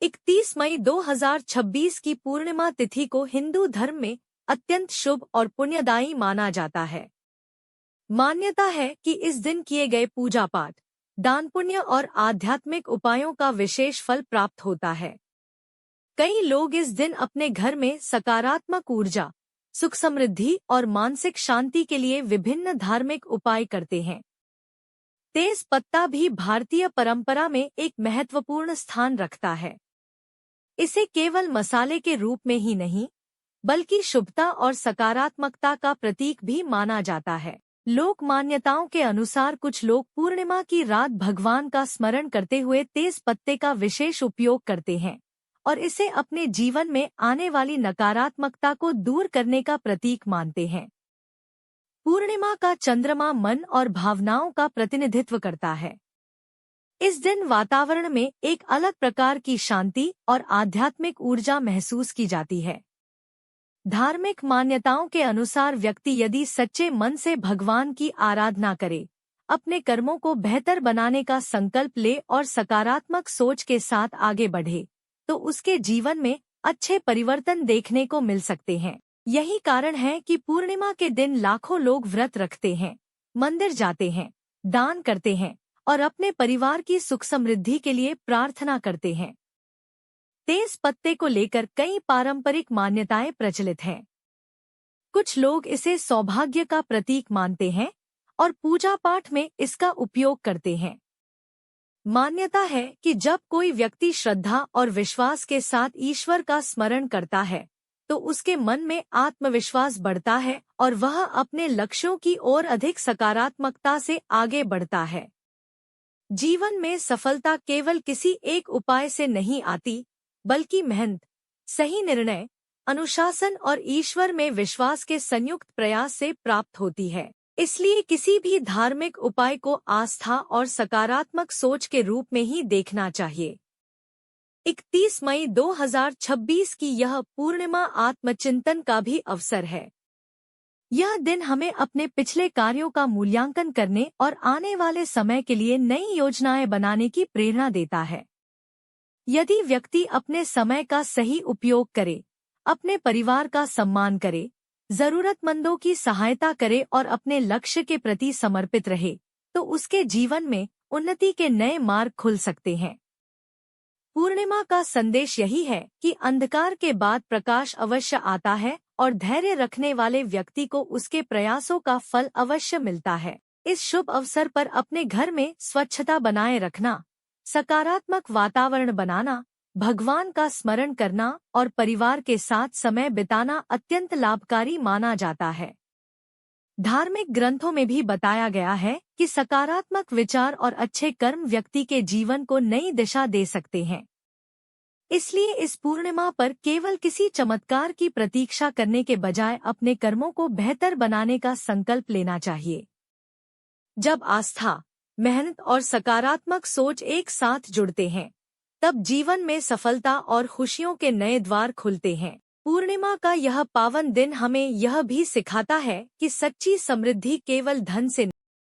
31 मई 2026 की पूर्णिमा तिथि को हिंदू धर्म में अत्यंत शुभ और पुण्यदायी माना जाता है। मान्यता है कि इस दिन किए गए पूजा पाठ, दान पुण्य और आध्यात्मिक उपायों का विशेष फल प्राप्त होता है। कई लोग इस दिन अपने घर में सकारात्मक ऊर्जा, सुख समृद्धि और मानसिक शांति के लिए विभिन्न धार्मिक उपाय करते हैं। तेज पत्ता भी भारतीय परंपरा में एक महत्वपूर्ण स्थान रखता है। इसे केवल मसाले के रूप में ही नहीं, बल्कि शुभता और सकारात्मकता का प्रतीक भी माना जाता है। लोक मान्यताओं के अनुसार कुछ लोग पूर्णिमा की रात भगवान का स्मरण करते हुए तेज पत्ते का विशेष उपयोग करते हैं और इसे अपने जीवन में आने वाली नकारात्मकता को दूर करने का प्रतीक मानते हैं। पूर्णिमा का चंद्रमा मन और भावनाओं का प्रतिनिधित्व करता है। इस दिन वातावरण में एक अलग प्रकार की शांति और आध्यात्मिक ऊर्जा महसूस की जाती है। धार्मिक मान्यताओं के अनुसार व्यक्ति यदि सच्चे मन से भगवान की आराधना करे, अपने कर्मों को बेहतर बनाने का संकल्प ले और सकारात्मक सोच के साथ आगे बढ़े, तो उसके जीवन में अच्छे परिवर्तन देखने को मिल सकते हैं। यही कारण है कि पूर्णिमा के दिन लाखों लोग व्रत रखते हैं, मंदिर जाते हैं, दान करते हैं और अपने परिवार की सुख समृद्धि के लिए प्रार्थना करते हैं। तेज पत्ते को लेकर कई पारंपरिक मान्यताएं प्रचलित हैं। कुछ लोग इसे सौभाग्य का प्रतीक मानते हैं और पूजा पाठ में इसका उपयोग करते हैं। मान्यता है कि जब कोई व्यक्ति श्रद्धा और विश्वास के साथ ईश्वर का स्मरण करता है, तो उसके मन में आत्मविश्वास बढ़ता है और वह अपने लक्ष्यों की ओर अधिक सकारात्मकता से आगे बढ़ता है। जीवन में सफलता केवल किसी एक उपाय से नहीं आती, बल्कि मेहनत, सही निर्णय, अनुशासन और ईश्वर में विश्वास के संयुक्त प्रयास से प्राप्त होती है। इसलिए किसी भी धार्मिक उपाय को आस्था और सकारात्मक सोच के रूप में ही देखना चाहिए। 31 मई 2026 की यह पूर्णिमा आत्मचिंतन का भी अवसर है। यह दिन हमें अपने पिछले कार्यों का मूल्यांकन करने और आने वाले समय के लिए नई योजनाएं बनाने की प्रेरणा देता है। यदि व्यक्ति अपने समय का सही उपयोग करे, अपने परिवार का सम्मान करे, जरूरतमंदों की सहायता करे और अपने लक्ष्य के प्रति समर्पित रहे, तो उसके जीवन में उन्नति के नए मार्ग खुल सकते हैं। पूर्णिमा का संदेश यही है कि अंधकार के बाद प्रकाश अवश्य आता है और धैर्य रखने वाले व्यक्ति को उसके प्रयासों का फल अवश्य मिलता है। इस शुभ अवसर पर अपने घर में स्वच्छता बनाए रखना, सकारात्मक वातावरण बनाना, भगवान का स्मरण करना और परिवार के साथ समय बिताना अत्यंत लाभकारी माना जाता है। धार्मिक ग्रंथों में भी बताया गया है कि सकारात्मक विचार और अच्छे कर्म व्यक्ति के जीवन को नई दिशा दे सकते हैं। इसलिए इस पूर्णिमा पर केवल किसी चमत्कार की प्रतीक्षा करने के बजाय अपने कर्मों को बेहतर बनाने का संकल्प लेना चाहिए। जब आस्था, मेहनत और सकारात्मक सोच एक साथ जुड़ते हैं, तब जीवन में सफलता और खुशियों के नए द्वार खुलते हैं। पूर्णिमा का यह पावन दिन हमें यह भी सिखाता है कि सच्ची समृद्धि केवल धन से